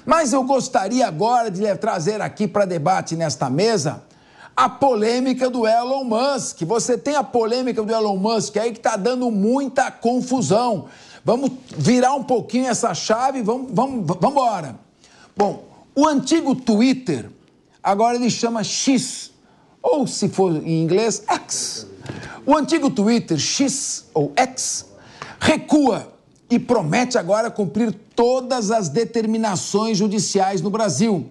Mas eu gostaria agora de trazer aqui para debate nesta mesa a polêmica do Elon Musk. Você tem a polêmica do Elon Musk aí que está dando muita confusão. Vamos virar um pouquinho essa chave e vamos embora. Bom, o antigo Twitter, agora ele chama X, ou se for em inglês, X. O antigo Twitter, X ou X, recua e promete agora cumprir todas as determinações judiciais no Brasil.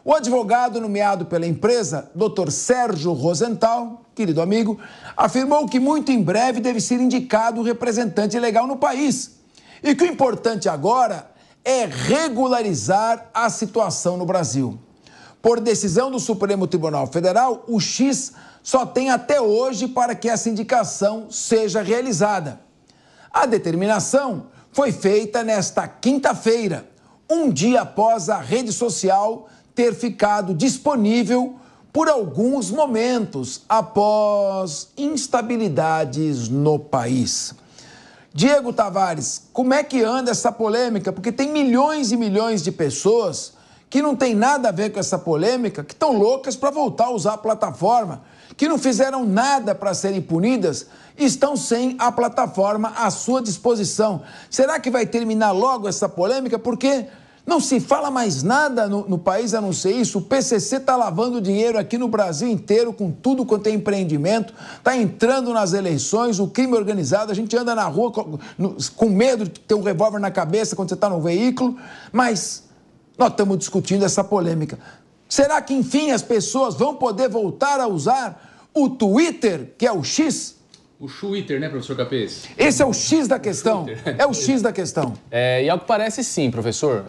O advogado nomeado pela empresa, Dr. Sérgio Rosenthal, querido amigo, afirmou que muito em breve deve ser indicado um representante legal no país e que o importante agora é regularizar a situação no Brasil. Por decisão do Supremo Tribunal Federal, o X só tem até hoje para que essa indicação seja realizada. A determinação foi feita nesta quinta-feira, um dia após a rede social ter ficado disponível por alguns momentos após instabilidades no país. Diego Tavares, como é que anda essa polêmica? Porque tem milhões e milhões de pessoas que não tem nada a ver com essa polêmica, que estão loucas para voltar a usar a plataforma, que não fizeram nada para serem punidas, estão sem a plataforma à sua disposição. Será que vai terminar logo essa polêmica? Porque não se fala mais nada no país a não ser isso. O PCC está lavando dinheiro aqui no Brasil inteiro com tudo quanto é empreendimento, está entrando nas eleições, o crime organizado, a gente anda na rua com medo de ter um revólver na cabeça quando você está no veículo, mas nós estamos discutindo essa polêmica. Será que, enfim, as pessoas vão poder voltar a usar o Twitter, que é o X? O Twitter, né, professor Capês? Esse é o X da questão. É o X da questão. E ao que parece, sim, professor.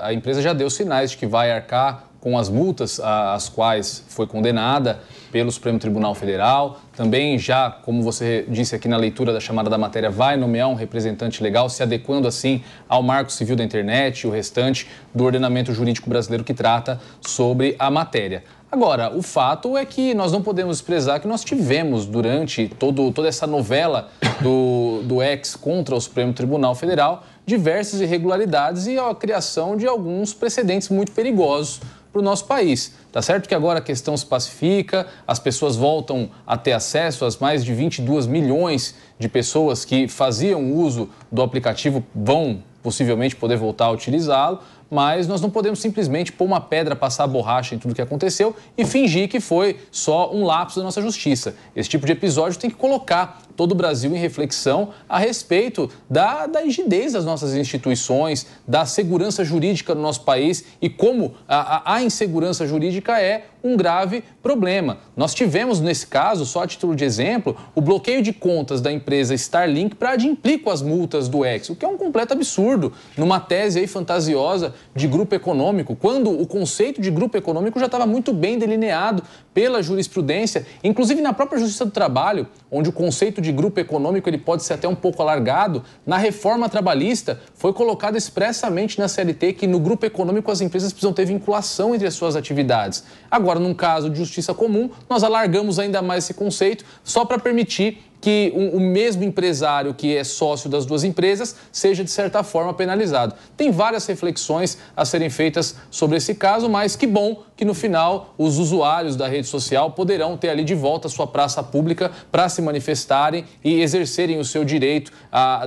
A empresa já deu sinais de que vai arcar com as multas às quais foi condenada pelo Supremo Tribunal Federal. Também já, como você disse aqui na leitura da chamada da matéria, vai nomear um representante legal, se adequando assim ao Marco Civil da Internet e o restante do ordenamento jurídico brasileiro que trata sobre a matéria. Agora, o fato é que nós não podemos desprezar que nós tivemos, durante toda essa novela do X contra o Supremo Tribunal Federal, diversas irregularidades e a criação de alguns precedentes muito perigosos para o nosso país. Tá certo que agora a questão se pacifica, as pessoas voltam a ter acesso, as mais de 22 milhões de pessoas que faziam uso do aplicativo vão possivelmente poder voltar a utilizá-lo, mas nós não podemos simplesmente pôr uma pedra, passar a borracha em tudo que aconteceu e fingir que foi só um lapso da nossa justiça. Esse tipo de episódio tem que colocar todo o Brasil em reflexão a respeito da rigidez das nossas instituições, da segurança jurídica do nosso país e como a insegurança jurídica é um grave problema. Nós tivemos, nesse caso, só a título de exemplo, o bloqueio de contas da empresa Starlink para adimplir com as multas do X, o que é um completo absurdo, numa tese aí fantasiosa de grupo econômico, quando o conceito de grupo econômico já estava muito bem delineado pela jurisprudência, inclusive na própria Justiça do Trabalho, onde o conceito de grupo econômico ele pode ser até um pouco alargado. Na reforma trabalhista foi colocado expressamente na CLT que no grupo econômico as empresas precisam ter vinculação entre as suas atividades. Agora, num caso de justiça comum, nós alargamos ainda mais esse conceito só para permitir que o mesmo empresário que é sócio das duas empresas seja, de certa forma, penalizado. Tem várias reflexões a serem feitas sobre esse caso, mas que bom que, no final, os usuários da rede social poderão ter ali de volta a sua praça pública para se manifestarem e exercerem o seu direito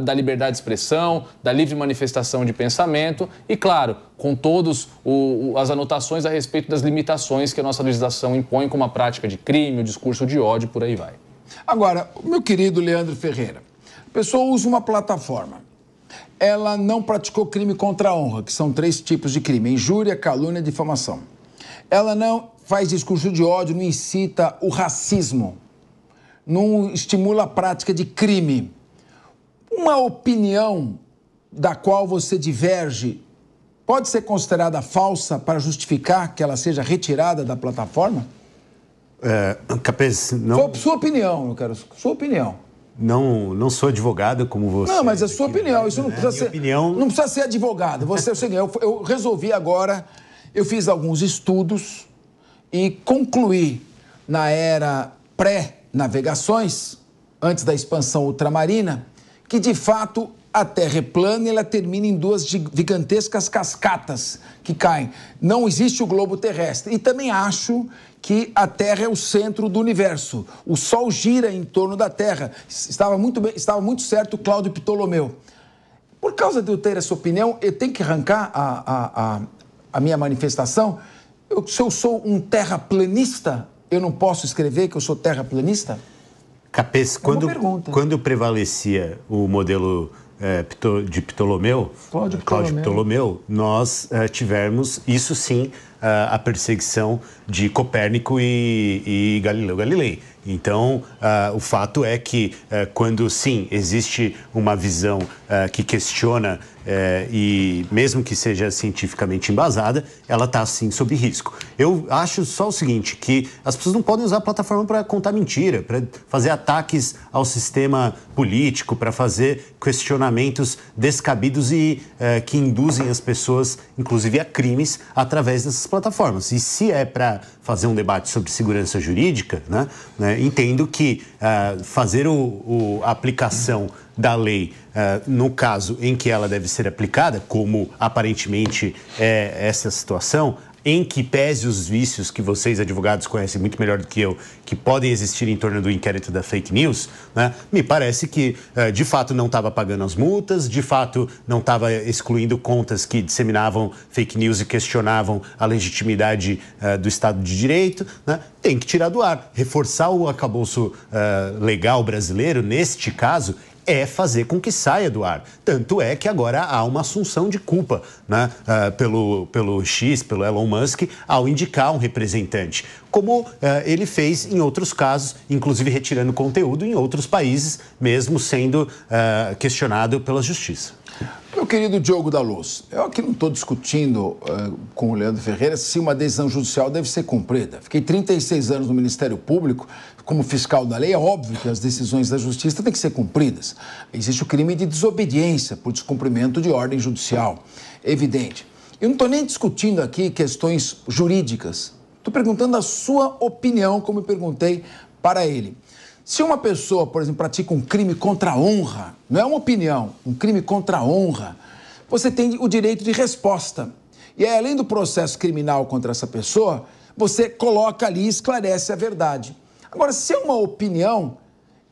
da liberdade de expressão, da livre manifestação de pensamento e, claro, com todas as anotações a respeito das limitações que a nossa legislação impõe como a prática de crime, o discurso de ódio, por aí vai. Agora, meu querido Leandro Ferreira, a pessoa usa uma plataforma. Ela não praticou crime contra a honra, que são 3 tipos de crime: injúria, calúnia e difamação. Ela não faz discurso de ódio, não incita o racismo, não estimula a prática de crime. Uma opinião da qual você diverge pode ser considerada falsa para justificar que ela seja retirada da plataforma? Capês, não... Sua opinião, eu quero sua opinião. Não sou advogado como você. Não, mas é sua opinião. Isso não precisa ser. Opinião... Não precisa ser advogado. Você é o seguinte, eu resolvi agora, eu fiz alguns estudos e concluí na era pré-navegações, antes da expansão ultramarina, que de fato a Terra é plana e ela termina em duas gigantescas cascatas que caem. Não existe o globo terrestre. E também acho que a Terra é o centro do universo. O Sol gira em torno da Terra. Estava muito certo o Cláudio Ptolomeu. Por causa de eu ter essa opinião, eu tenho que arrancar a minha manifestação. Se eu sou um terraplanista, eu não posso escrever que eu sou terraplanista? Capês, quando prevalecia o modelo de Ptolomeu, Cláudio Ptolomeu, nós tivemos, isso sim, a perseguição de Copérnico e Galileu Galilei. Então, o fato é que quando, sim, existe uma visão que questiona e mesmo que seja cientificamente embasada, ela está, sim, sob risco. Eu acho só o seguinte, que as pessoas não podem usar a plataforma para contar mentira, para fazer ataques ao sistema político, para fazer questionamentos descabidos e que induzem as pessoas, inclusive, a crimes através dessas plataformas. E se é para fazer um debate sobre segurança jurídica, né, entendo que fazer a aplicação da lei, no caso em que ela deve ser aplicada, como aparentemente é essa situação, em que pese os vícios que vocês, advogados, conhecem muito melhor do que eu, que podem existir em torno do inquérito da fake news, né, me parece que, de fato, não estava pagando as multas, de fato, não estava excluindo contas que disseminavam fake news e questionavam a legitimidade do Estado de Direito, né, tem que tirar do ar. Reforçar o arcabouço legal brasileiro, neste caso, é fazer com que saia do ar. Tanto é que agora há uma assunção de culpa, né, pelo Elon Musk, ao indicar um representante, como ele fez em outros casos, inclusive retirando conteúdo em outros países, mesmo sendo questionado pela justiça. Meu querido Diogo da Luz, eu aqui não estou discutindo com o Leandro Ferreira se uma decisão judicial deve ser cumprida. Fiquei 36 anos no Ministério Público como fiscal da lei. É óbvio que as decisões da justiça têm que ser cumpridas. Existe o crime de desobediência por descumprimento de ordem judicial. É evidente. Eu não estou nem discutindo aqui questões jurídicas. Estou perguntando a sua opinião, como eu perguntei para ele. Se uma pessoa, por exemplo, pratica um crime contra a honra, não é uma opinião, um crime contra a honra, você tem o direito de resposta. E aí, além do processo criminal contra essa pessoa, você coloca ali e esclarece a verdade. Agora, se é uma opinião,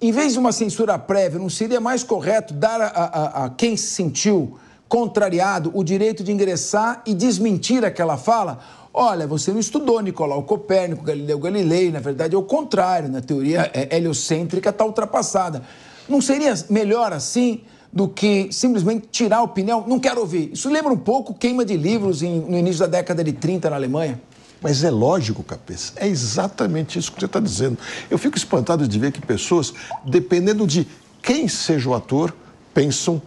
em vez de uma censura prévia, não seria mais correto dar a quem se sentiu contrariado o direito de ingressar e desmentir aquela fala? Olha, você não estudou Nicolau Copérnico, Galileu Galilei, na verdade é o contrário, na teoria heliocêntrica está ultrapassada. Não seria melhor assim do que simplesmente tirar a opinião? Não quero ouvir. Isso lembra um pouco queima de livros no início da década de 30 na Alemanha. Mas é lógico, Capês, é exatamente isso que você está dizendo. Eu fico espantado de ver que pessoas, dependendo de quem seja o ator, pensam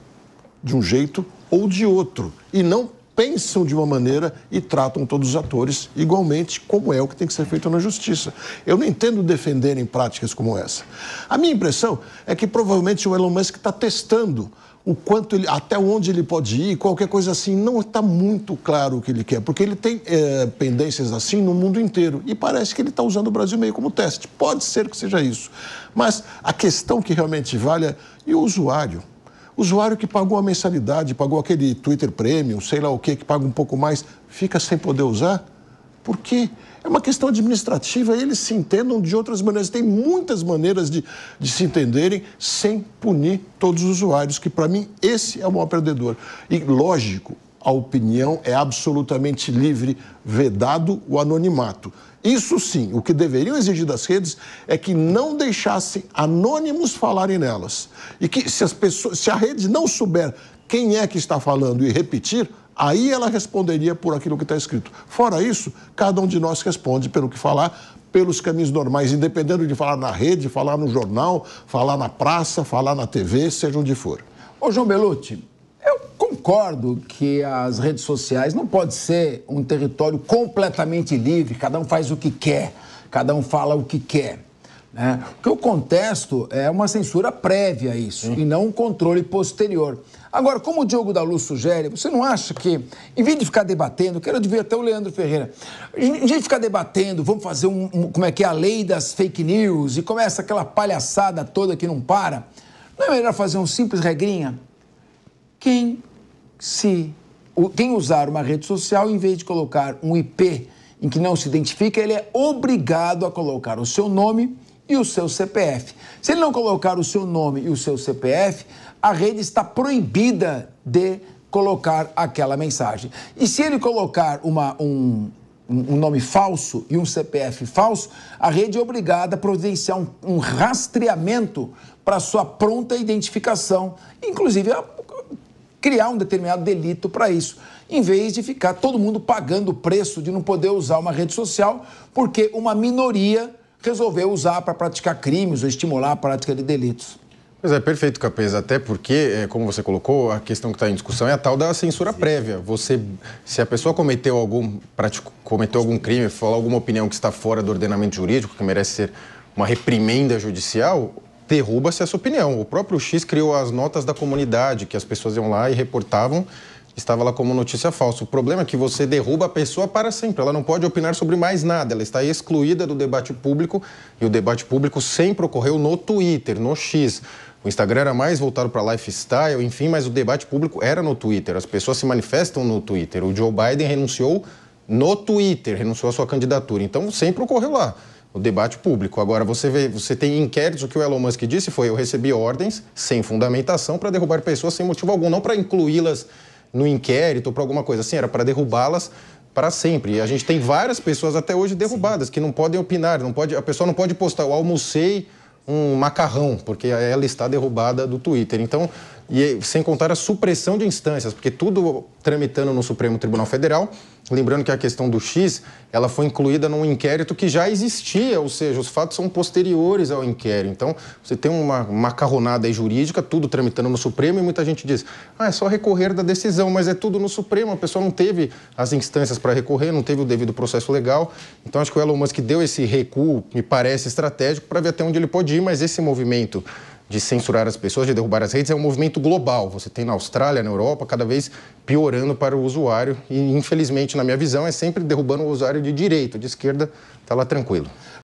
de um jeito ou de outro, e não pensam de uma maneira e tratam todos os atores igualmente, como é o que tem que ser feito na justiça. Eu não entendo defenderem práticas como essa. A minha impressão é que provavelmente o Elon Musk está testando o quanto até onde ele pode ir, qualquer coisa assim. Não está muito claro o que ele quer, porque ele tem pendências assim no mundo inteiro e parece que ele está usando o Brasil meio como teste. Pode ser que seja isso, mas a questão que realmente vale é e o usuário? O usuário que pagou a mensalidade, pagou aquele Twitter Premium, sei lá o que paga um pouco mais, fica sem poder usar? Por quê? É uma questão administrativa, eles se entendam de outras maneiras. Tem muitas maneiras de se entenderem sem punir todos os usuários, que para mim esse é o maior perdedor. E lógico, a opinião é absolutamente livre, vedado o anonimato. Isso sim, o que deveriam exigir das redes é que não deixassem anônimos falarem nelas. E que se a rede não souber quem é que está falando e repetir, aí ela responderia por aquilo que está escrito. Fora isso, cada um de nós responde pelo que falar, pelos caminhos normais, independente de falar na rede, falar no jornal, falar na praça, falar na TV, seja onde for. Ô, João Belutti, eu concordo que as redes sociais não pode ser um território completamente livre, cada um faz o que quer, cada um fala o que quer, né? O que eu contesto é uma censura prévia a isso, e não um controle posterior. Agora, como o Diogo da Luz sugere, você não acha que, em vez de ficar debatendo, quero ver até o Leandro Ferreira, em vez de ficar debatendo, vamos fazer como é que é a lei das fake news, e começa aquela palhaçada toda que não para, não é melhor fazer um simples regrinha? quem usar uma rede social, em vez de colocar um IP em que não se identifica, ele é obrigado a colocar o seu nome e o seu CPF. Se ele não colocar o seu nome e o seu CPF, a rede está proibida de colocar aquela mensagem. E se ele colocar um nome falso e um CPF falso, a rede é obrigada a providenciar um rastreamento para sua pronta identificação, inclusive a criar um determinado delito para isso, em vez de ficar todo mundo pagando o preço de não poder usar uma rede social, porque uma minoria resolveu usar para praticar crimes ou estimular a prática de delitos. Pois é, perfeito, Capês, até porque, como você colocou, a questão que está em discussão é a tal da censura prévia. Se a pessoa cometeu algum crime, falou alguma opinião que está fora do ordenamento jurídico, que merece ser uma reprimenda judicial, derruba-se essa opinião. O próprio X criou as notas da comunidade, que as pessoas iam lá e reportavam, estava lá como notícia falsa. O problema é que você derruba a pessoa para sempre. Ela não pode opinar sobre mais nada. Ela está excluída do debate público e o debate público sempre ocorreu no Twitter, no X. O Instagram era mais voltado para lifestyle, enfim, mas o debate público era no Twitter. As pessoas se manifestam no Twitter. O Joe Biden renunciou no Twitter, renunciou à sua candidatura. Então, sempre ocorreu lá, o debate público. Agora, você tem inquéritos, o que o Elon Musk disse foi: eu recebi ordens sem fundamentação para derrubar pessoas sem motivo algum, não para incluí-las no inquérito ou para alguma coisa assim, era para derrubá-las para sempre. E a gente tem várias pessoas até hoje derrubadas, que não podem opinar, a pessoa não pode postar: eu almocei um macarrão, porque ela está derrubada do Twitter. Então, e sem contar a supressão de instâncias, porque tudo tramitando no Supremo Tribunal Federal. Lembrando que a questão do X, ela foi incluída num inquérito que já existia, ou seja, os fatos são posteriores ao inquérito. Então, você tem uma macarronada aí jurídica, tudo tramitando no Supremo, e muita gente diz: é só recorrer da decisão, mas é tudo no Supremo, a pessoa não teve as instâncias para recorrer, não teve o devido processo legal. Então, acho que o Elon Musk deu esse recuo, me parece estratégico, para ver até onde ele pode ir, mas esse movimento de censurar as pessoas, de derrubar as redes, é um movimento global. Você tem na Austrália, na Europa, cada vez piorando para o usuário e, infelizmente, na minha visão, é sempre derrubando o usuário de direita, de esquerda, está lá tranquilo.